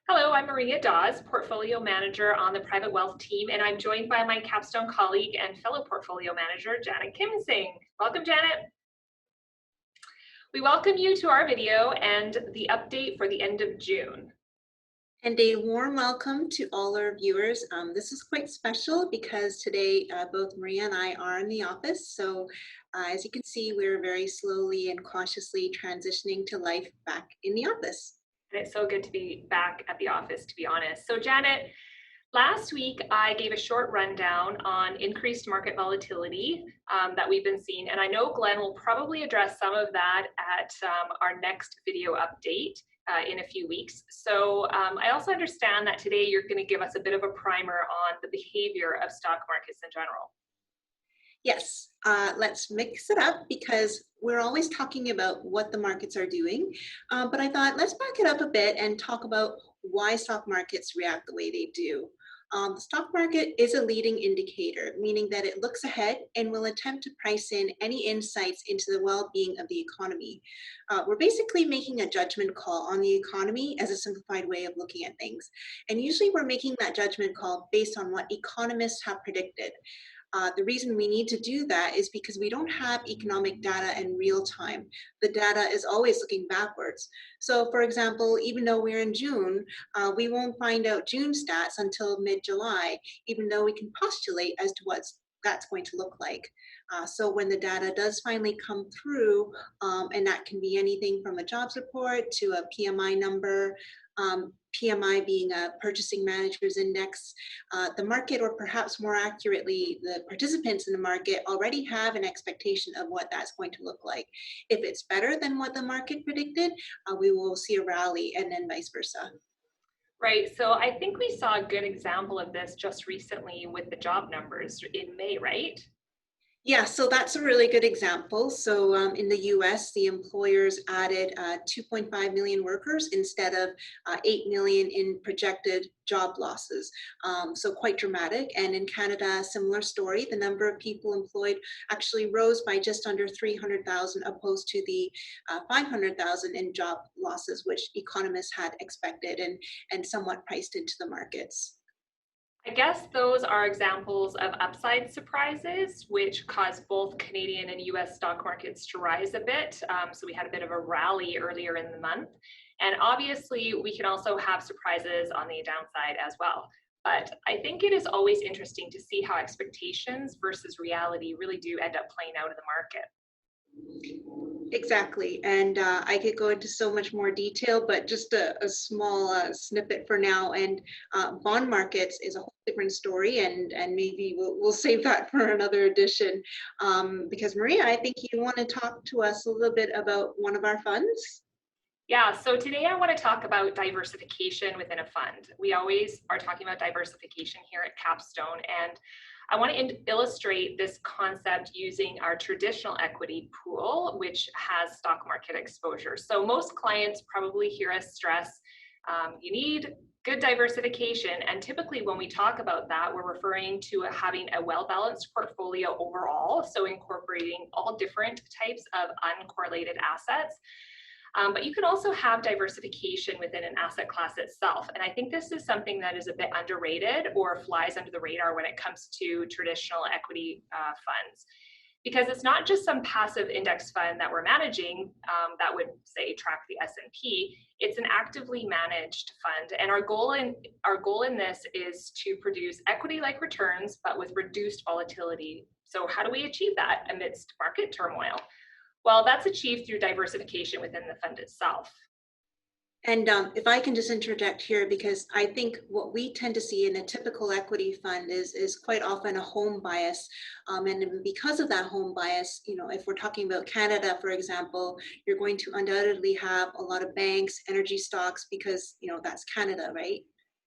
Hello, I'm Maria Dawes, Portfolio Manager on the Private Wealth team, and I'm joined by my Capstone colleague and fellow Portfolio Manager, Janet Kimsing. Welcome, Janet. We welcome you to our video and the update for the end of June. And a warm welcome to all our viewers. This is quite special because today both Maria and I are in the office. So as you can see, we're very slowly and cautiously transitioning to life back in the office. And it's so good to be back at the office, to be honest. So, Janet, last week I gave a short rundown on increased market volatility that we've been seeing. And I know Glenn will probably address some of that at our next video update. In a few weeks. So I also understand that today you're going to give us a bit of a primer on the behavior of stock markets in general. Yes, let's mix it up because we're always talking about what the markets are doing. But I thought let's back it up a bit and talk about why stock markets react the way they do. The stock market is a leading indicator, meaning that it looks ahead and will attempt to price in any insights into the well-being of the economy. We're basically making a judgment call on the economy as a simplified way of looking at things. And usually we're making that judgment call based on what economists have predicted. The reason we need to do that is because we don't have economic data in real time. The data is always looking backwards. So for example, even though we're in June, we won't find out June stats until mid-July, even though we can postulate as to what that's going to look like. So when the data does finally come through, and that can be anything from a jobs report to a PMI number, PMI being a purchasing managers index, the market, or perhaps more accurately, the participants in the market already have an expectation of what that's going to look like. If it's better than what the market predicted, we will see a rally, and then vice versa. Right. So I think we saw a good example of this just recently with the job numbers in May, right? Yeah, so that's a really good example. So in the US, the employers added 2.5 million workers instead of 8 million in projected job losses. So quite dramatic. And in Canada, similar story. The number of people employed actually rose by just under 300,000 opposed to the 500,000 in job losses, which economists had expected and somewhat priced into the markets. I guess those are examples of upside surprises, which caused both Canadian and US stock markets to rise a bit. So we had a bit of a rally earlier in the month. And obviously, we can also have surprises on the downside as well. But I think it is always interesting to see how expectations versus reality really do end up playing out in the market. Exactly. And I could go into so much more detail, but just a small snippet for now. And bond markets is a whole different story, and maybe we'll save that for another edition. Because Maria, I think you want to talk to us a little bit about one of our funds. Yeah, so today I want to talk about diversification within a fund. We always are talking about diversification here at Capstone, and I want to illustrate this concept using our traditional equity pool, which has stock market exposure. So most clients probably hear us stress you need good diversification. And typically when we talk about that, we're referring to having a well-balanced portfolio overall, so incorporating all different types of uncorrelated assets. But you can also have diversification within an asset class itself. And I think this is something that is a bit underrated or flies under the radar when it comes to traditional equity funds. Because it's not just some passive index fund that we're managing that would, say, track the S&P. It's an actively managed fund. And our goal in this is to produce equity-like returns, but with reduced volatility. So how do we achieve that amidst market turmoil? Well, that's achieved through diversification within the fund itself. And if I can just interject here, because I think what we tend to see in a typical equity fund is quite often a home bias. And because of that home bias, if we're talking about Canada, for example, you're going to undoubtedly have a lot of banks, energy stocks, because, that's Canada, right?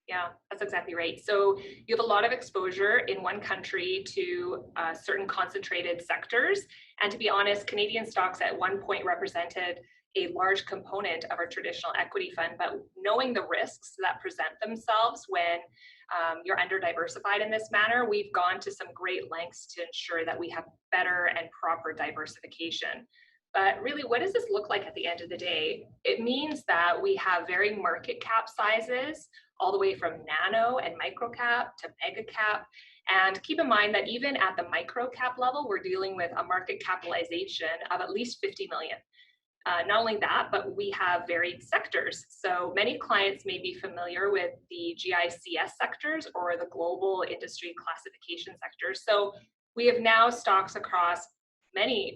Yeah, that's exactly right. So you have a lot of exposure in one country to certain concentrated sectors. And to be honest, Canadian stocks at one point represented a large component of our traditional equity fund. But knowing the risks that present themselves when you're under diversified in this manner, we've gone to some great lengths to ensure that we have better and proper diversification. But really, what does this look like at the end of the day? It means that we have varying market cap sizes, all the way from nano and micro cap to mega cap. And keep in mind that even at the micro cap level, we're dealing with a market capitalization of at least 50 million. Not only that, but we have varied sectors. So many clients may be familiar with the GICS sectors or the global industry classification sectors. So we have now stocks across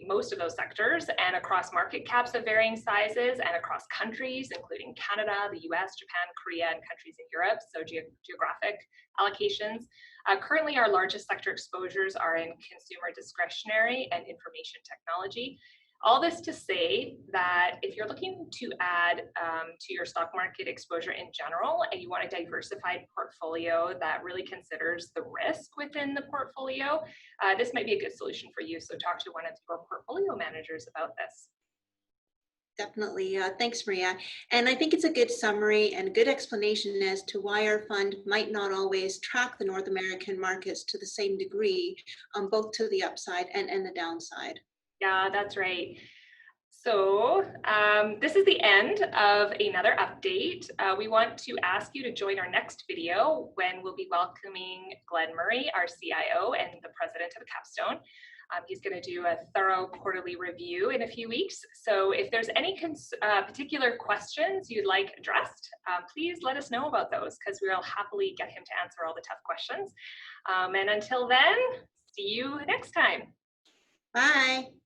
most of those sectors and across market caps of varying sizes and across countries, including Canada, the US, Japan, Korea, and countries in Europe. So geographic allocations. Currently, our largest sector exposures are in consumer discretionary and information technology. All this to say that if you're looking to add to your stock market exposure in general, and you want a diversified portfolio that really considers the risk within the portfolio, this might be a good solution for you. So talk to one of your portfolio managers about this. Definitely. Thanks, Maria. And I think it's a good summary and good explanation as to why our fund might not always track the North American markets to the same degree, both to the upside and the downside. Yeah, that's right. So this is the end of another update. We want to ask you to join our next video when we'll be welcoming Glenn Murray, our CIO and the president of Capstone. He's going to do a thorough quarterly review in a few weeks. So if there's any particular questions you'd like addressed, please let us know about those, because we'll happily get him to answer all the tough questions. And until then, see you next time. Bye.